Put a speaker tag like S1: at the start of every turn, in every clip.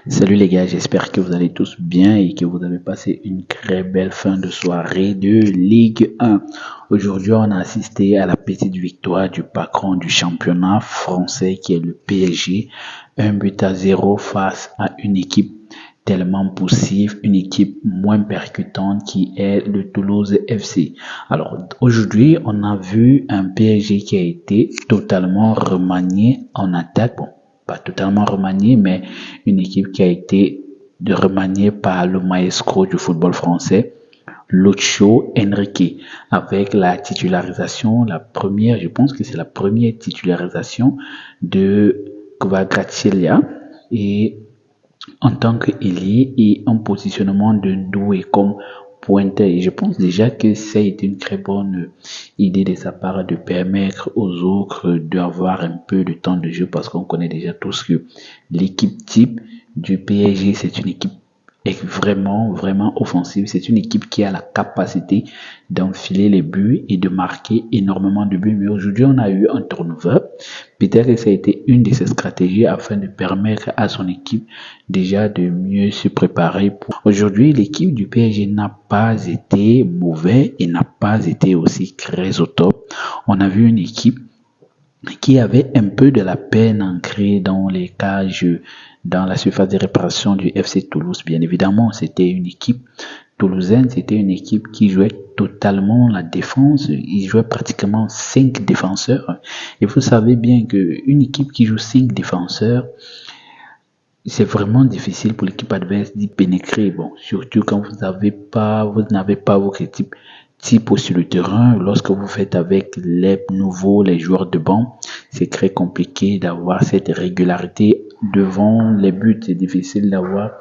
S1: Salut les gars, j'espère que vous allez tous bien et que vous avez passé une très belle fin de soirée de Ligue 1. Aujourd'hui, on a assisté à la petite victoire du patron du championnat français qui est le PSG. 1-0 face à une équipe tellement poussive, une équipe moins percutante qui est le Toulouse FC. Alors aujourd'hui, on a vu un PSG qui a été totalement remanié en attaque. Bon, pas totalement remanié, mais une équipe qui a été remaniée par le maestro du football français, Lucho Enrique, avec la titularisation, la première, je pense que c'est la première titularisation de Kvaratskhelia et en tant qu'ailier et un positionnement de Doué comme pointeur. Et je pense déjà que ça a été une très bonne idée de sa part de permettre aux autres d'avoir un peu de temps de jeu parce qu'on connaît déjà tous que l'équipe type du PSG, c'est une équipe est vraiment offensive. C'est une équipe qui a la capacité d'enfiler les buts et de marquer énormément de buts. Mais aujourd'hui, on a eu un turnover. Peut-être que ça a été une de ses stratégies afin de permettre à son équipe déjà de mieux se préparer. Aujourd'hui, l'équipe du PSG n'a pas été mauvaise et n'a pas été aussi très au top. On a vu une équipe qui avait un peu de la peine ancrée dans les cages, dans la surface de réparation du FC Toulouse. Bien évidemment, c'était une équipe toulousaine, c'était une équipe qui jouait totalement la défense. Ils jouaient pratiquement 5 défenseurs. Et vous savez bien qu'une équipe qui joue 5 défenseurs, c'est vraiment difficile pour l'équipe adverse d'y pénétrer. Bon, surtout quand vous n'avez pas votre type sur le terrain. Lorsque vous faites avec les nouveaux, les joueurs de banc, c'est très compliqué d'avoir cette régularité devant les buts. C'est difficile d'avoir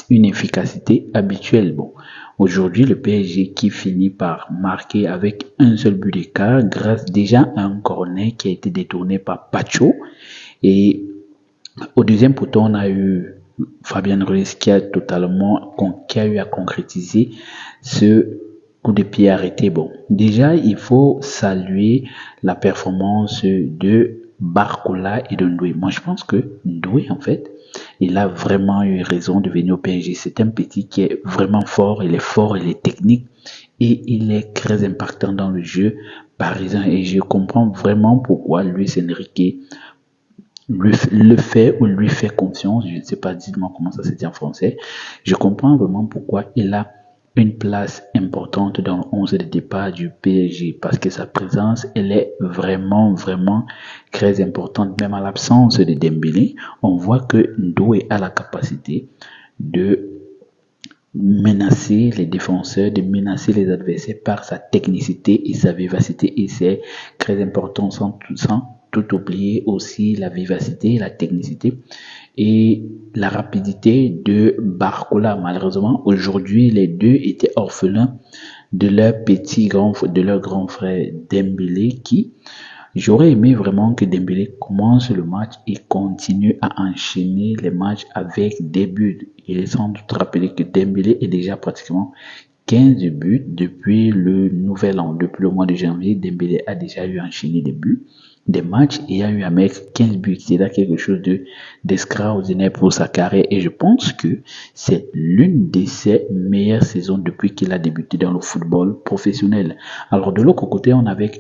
S1: une efficacité habituelle. Bon, aujourd'hui, le PSG qui finit par marquer avec un seul but d'écart grâce déjà à un corner qui a été détourné par Pacho. Et au deuxième poteau, on a eu Fabien Ruiz qui a eu à concrétiser ce coup de pied arrêté. Bon, déjà, il faut saluer la performance de Barcola et de Ndoye. Moi, je pense que Ndoye, en fait, il a vraiment eu raison de venir au PSG. C'est un petit qui est vraiment fort, il est technique et il est très impactant dans le jeu parisien. Et je comprends vraiment pourquoi Luis Enrique le fait ou lui fait confiance, je ne sais pas, dites-moi comment ça se dit en français. Je comprends vraiment pourquoi il a une place importante dans le 11 de départ du PSG parce que sa présence, elle est vraiment très importante. Même à l'absence de Dembélé, on voit que Ndoye a la capacité de menacer les défenseurs, de menacer les adversaires par sa technicité et sa vivacité. Et c'est très important sans tout oublier aussi la vivacité, la technicité et la rapidité de Barcola. Malheureusement, aujourd'hui, les deux étaient orphelins de leur grand frère Dembélé qui, j'aurais aimé vraiment que Dembélé commence le match et continue à enchaîner les matchs avec des buts. Il est sans doute rappelé que Dembélé est déjà pratiquement 15 buts depuis le nouvel an. Depuis le mois de janvier, Dembélé a déjà eu enchaîné des buts, des matchs et a eu à mettre 15 buts. C'est là quelque chose d'extraordinaire pour sa carrière et je pense que c'est l'une de ses meilleures saisons depuis qu'il a débuté dans le football professionnel. Alors de l'autre côté, on avait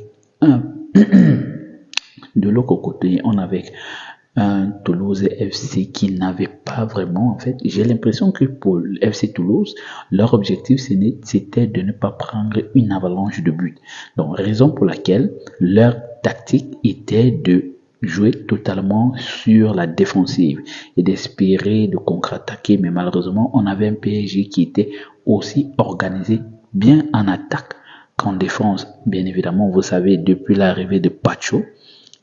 S1: un Toulouse FC qui n'avait pas vraiment, en fait, j'ai l'impression que pour le FC Toulouse, leur objectif c'était de ne pas prendre une avalanche de buts. Donc, raison pour laquelle leur tactique était de jouer totalement sur la défensive et d'espérer de contre-attaquer. Mais malheureusement, on avait un PSG qui était aussi organisé bien en attaque qu'en défense. Bien évidemment, vous savez, depuis l'arrivée de Pacho,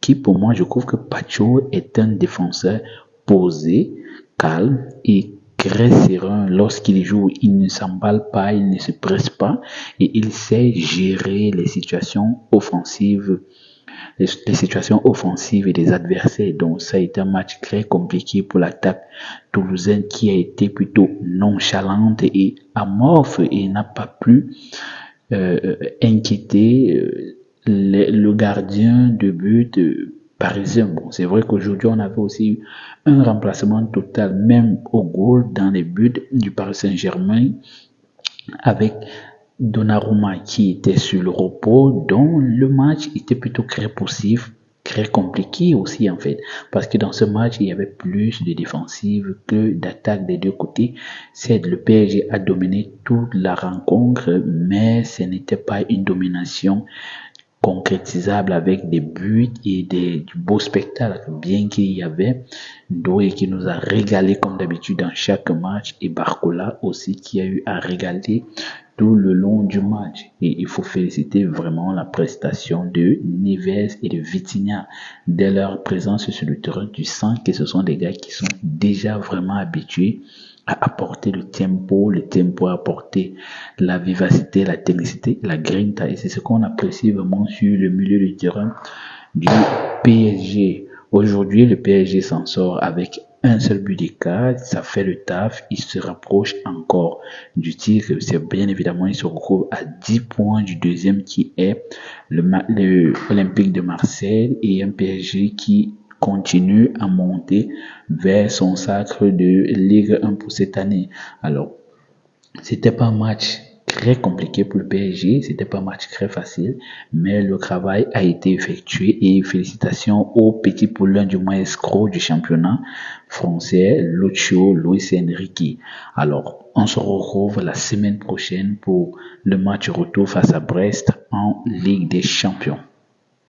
S1: qui pour moi, je trouve que Pacho est un défenseur posé, calme et très serein. Lorsqu'il joue, il ne s'emballe pas, il ne se presse pas et il sait gérer les situations offensives et des adversaires. Donc ça a été un match très compliqué pour l'attaque toulousaine qui a été plutôt nonchalante et amorphe et n'a pas pu inquiéter le gardien de but parisien. Bon, c'est vrai qu'aujourd'hui, on avait aussi eu un remplacement total, même au goal, dans les buts du Paris Saint-Germain, avec Donnarumma qui était sur le repos, dont le match était plutôt très poussif, très compliqué aussi en fait, parce que dans ce match, il y avait plus de défensive que d'attaque des deux côtés. C'est le PSG a dominé toute la rencontre, mais ce n'était pas une domination concrétisable avec des buts et du beau spectacle, bien qu'il y avait Doué qui nous a régalé comme d'habitude dans chaque match et Barcola aussi qui a eu à régaler tout le long du match. Et il faut féliciter vraiment la prestation de Neves et de Vitinha. Dès leur présence sur le terrain, tu sens que ce sont des gars qui sont déjà vraiment habitués à apporter le tempo à apporter la vivacité, la technicité, la grinta. Et c'est ce qu'on apprécie vraiment sur le milieu du terrain du PSG. Aujourd'hui, le PSG s'en sort avec un seul but d'écart, ça fait le taf, il se rapproche encore du titre, c'est bien évidemment, il se retrouve à 10 points du deuxième qui est le Olympique de Marseille et un PSG qui continue à monter vers son sacre de Ligue 1 pour cette année. Alors, c'était pas un match très compliqué pour le PSG, c'était pas un match très facile, mais le travail a été effectué et félicitations au petit poulain du maestro du championnat français, Lucio Luis Enrique. Alors, on se retrouve la semaine prochaine pour le match retour face à Brest en Ligue des Champions.